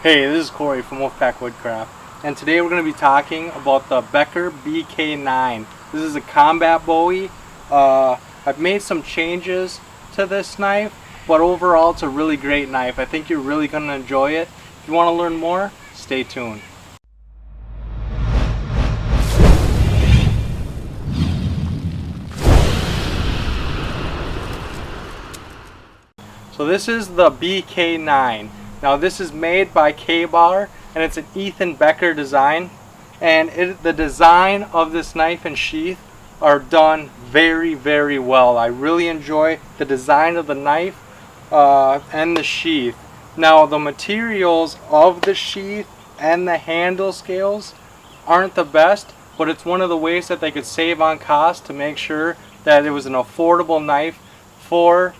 Hey, this is Corey from Woodcraft, and today we're going to be talking about the Becker BK9. This is a combat Bowie. I've made some changes to this knife, but overall it's a really great knife. I think you're really going to enjoy it. If you want to learn more, stay tuned. So this is the BK9. Now this is made by K-Bar, and it's an Ethan Becker design. And the design of this knife and sheath are done very, very well. I really enjoy the design of the knife and the sheath. Now the materials of the sheath and the handle scales aren't the best, but it's one of the ways that they could save on cost to make sure that it was an affordable knife for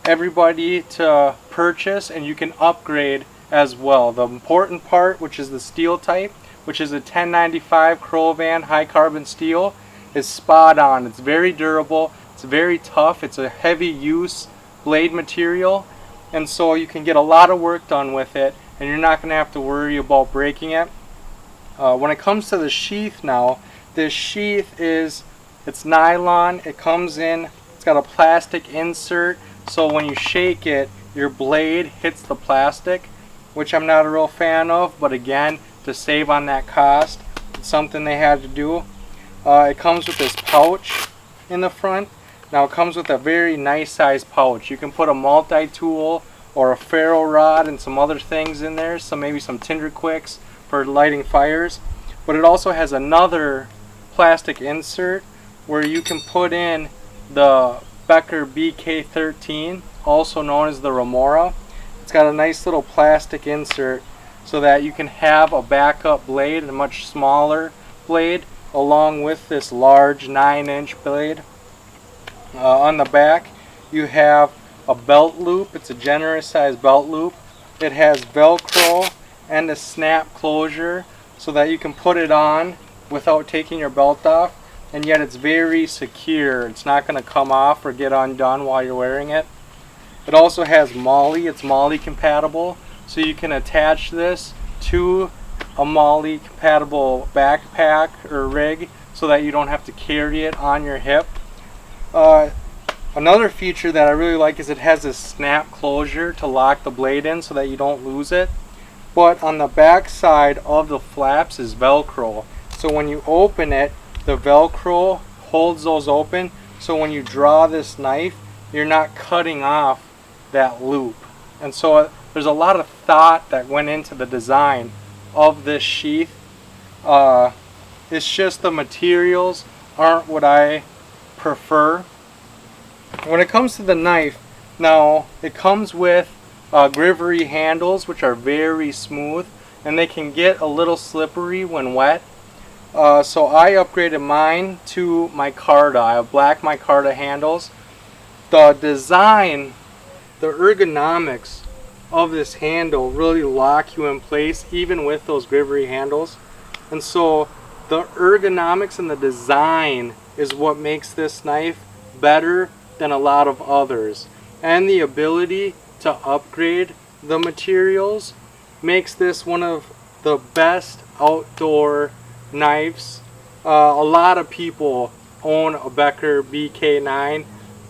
everybody to purchase, and you can upgrade as well. The important part, which is the steel type, which is a 1095 Crowvan high carbon steel, is spot on. It's very durable, it's very tough, it's a heavy use blade material, and so you can get a lot of work done with it, and you're not going to have to worry about breaking it. When it comes to the sheath now, this sheath it's nylon. It comes in, it's got a plastic insert, so when you shake it, your blade hits the plastic, which I'm not a real fan of, but again, to save on that cost, it's something they had to do. It comes with this pouch in the front. Now it comes with a very nice size pouch. You can put a multi-tool or a ferro rod and some other things in there, so maybe some tinder quicks for lighting fires. But it also has another plastic insert where you can put in the Becker BK13, also known as the Remora. It's got a nice little plastic insert so that you can have a backup blade, a much smaller blade, along with this large 9-inch blade. On the back you have a belt loop. It's a generous size belt loop. It has Velcro and a snap closure so that you can put it on without taking your belt off, and yet it's very secure. It's not going to come off or get undone while you're wearing it. It also has MOLLE. It's MOLLE compatible, so you can attach this to a MOLLE compatible backpack or rig so that you don't have to carry it on your hip. Another feature that I really like is it has a snap closure to lock the blade in so that you don't lose it. But on the back side of the flaps is Velcro. So when you open it, the Velcro holds those open, so when you draw this knife, you're not cutting off that loop. And so there's a lot of thought that went into the design of this sheath. It's just the materials aren't what I prefer. When it comes to the knife, now it comes with grivery handles, which are very smooth, and they can get a little slippery when wet. So I upgraded mine to micarta. I have black micarta handles. The design, the ergonomics of this handle really lock you in place even with those grivery handles. And so the ergonomics and the design is what makes this knife better than a lot of others. And the ability to upgrade the materials makes this one of the best outdoor knives. A lot of people own a Becker BK9.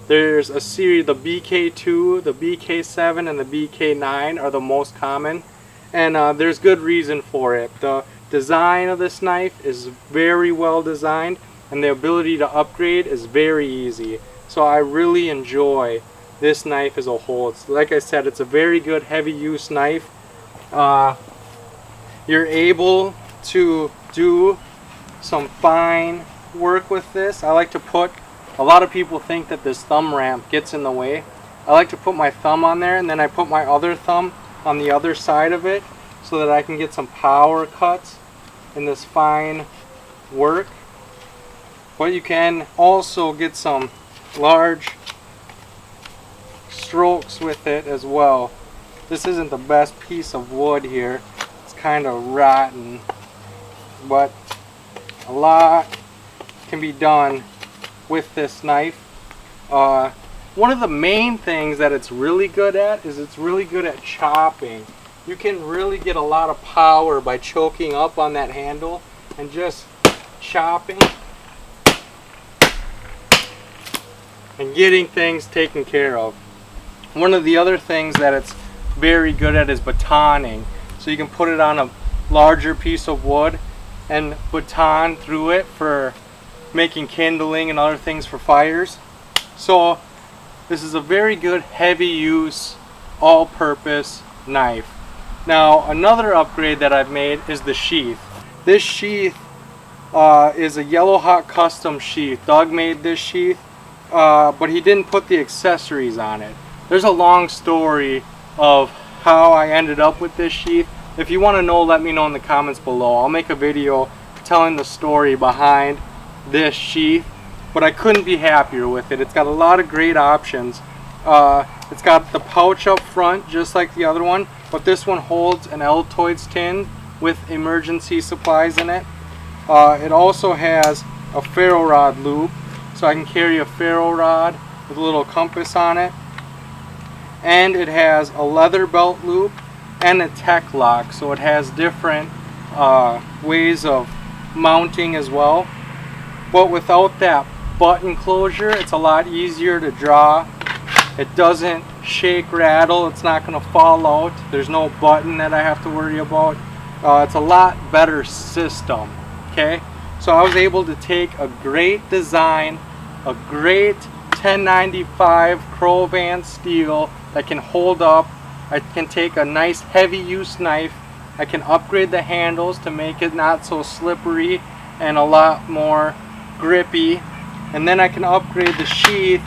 There's a series, the BK2, the BK7, and the BK9 are the most common, and there's good reason for it. The design of this knife is very well designed, and the ability to upgrade is very easy. So I really enjoy this knife as a whole. It's, like I said, it's a very good heavy use knife. You're able to do some fine work with this. I like to put, a lot of people think that this thumb ramp gets in the way. I like to put my thumb on there, and then I put my other thumb on the other side of it so that I can get some power cuts in this fine work. But you can also get some large strokes with it as well. This isn't the best piece of wood here. It's kind of rotten, but a lot can be done with this knife. One of the main things that it's really good at is it's really good at chopping. you can really get a lot of power by choking up on that handle and just chopping and getting things taken care of. One of the other things that it's very good at is batoning. So you can put it on a larger piece of wood and baton through it for making kindling and other things for fires. So this is a very good heavy use all-purpose knife. Now another upgrade that I've made is the sheath. This sheath is a Yellow Hawk custom sheath. Doug made this sheath, but he didn't put the accessories on it. There's a long story of how I ended up with this sheath. If you want to know, let me know in the comments below. I'll make a video telling the story behind this sheath, but I couldn't be happier with it. It's got a lot of great options. It's got the pouch up front just like the other one, but this one holds an Altoids tin with emergency supplies in it. It also has a ferro rod loop, so I can carry a ferro rod with a little compass on it. And it has a leather belt loop and a tech lock, so it has different ways of mounting as well. But without that button closure, it's a lot easier to draw. It doesn't shake, rattle, it's not going to fall out. There's no button that I have to worry about. It's a lot better system. Okay, so I was able to take a great design, a great 1095 Crowvan steel that can hold up. I can take a nice heavy use knife. I can upgrade the handles to make it not so slippery and a lot more grippy. And then I can upgrade the sheath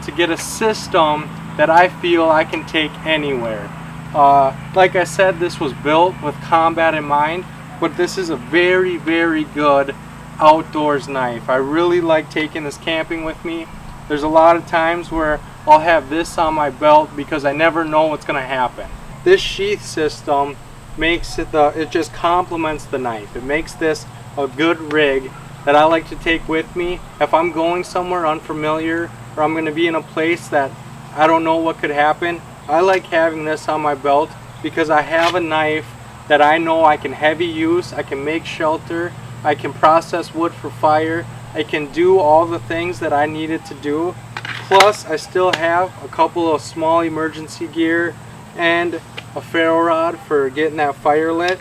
to get a system that I feel I can take anywhere. Like I said, this was built with combat in mind, but this is a very, very good outdoors knife. I really like taking this camping with me. There's a lot of times where I'll have this on my belt because I never know what's going to happen. This sheath system makes it it just complements the knife. It makes this a good rig that I like to take with me if I'm going somewhere unfamiliar or I'm going to be in a place that I don't know what could happen. I like having this on my belt because I have a knife that I know I can heavy use, I can make shelter, I can process wood for fire, I can do all the things that I needed to do. Plus I still have a couple of small emergency gear and a ferro rod for getting that fire lit.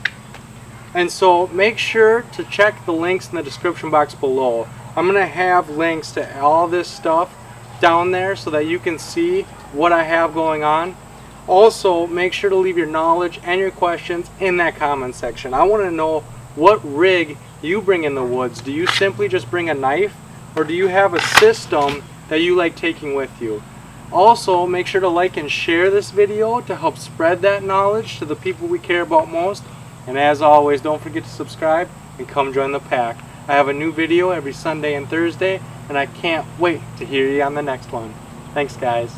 And so make sure to check the links in the description box below. I'm going to have links to all this stuff down there so that you can see what I have going on. Also, make sure to leave your knowledge and your questions in that comment section. I want to know what rig you bring in the woods. Do you simply just bring a knife, or do you have a system that you like taking with you? Also, make sure to like and share this video to help spread that knowledge to the people we care about most. And as always, don't forget to subscribe and come join the pack. I have a new video every Sunday and Thursday, and I can't wait to hear you on the next one. Thanks, guys.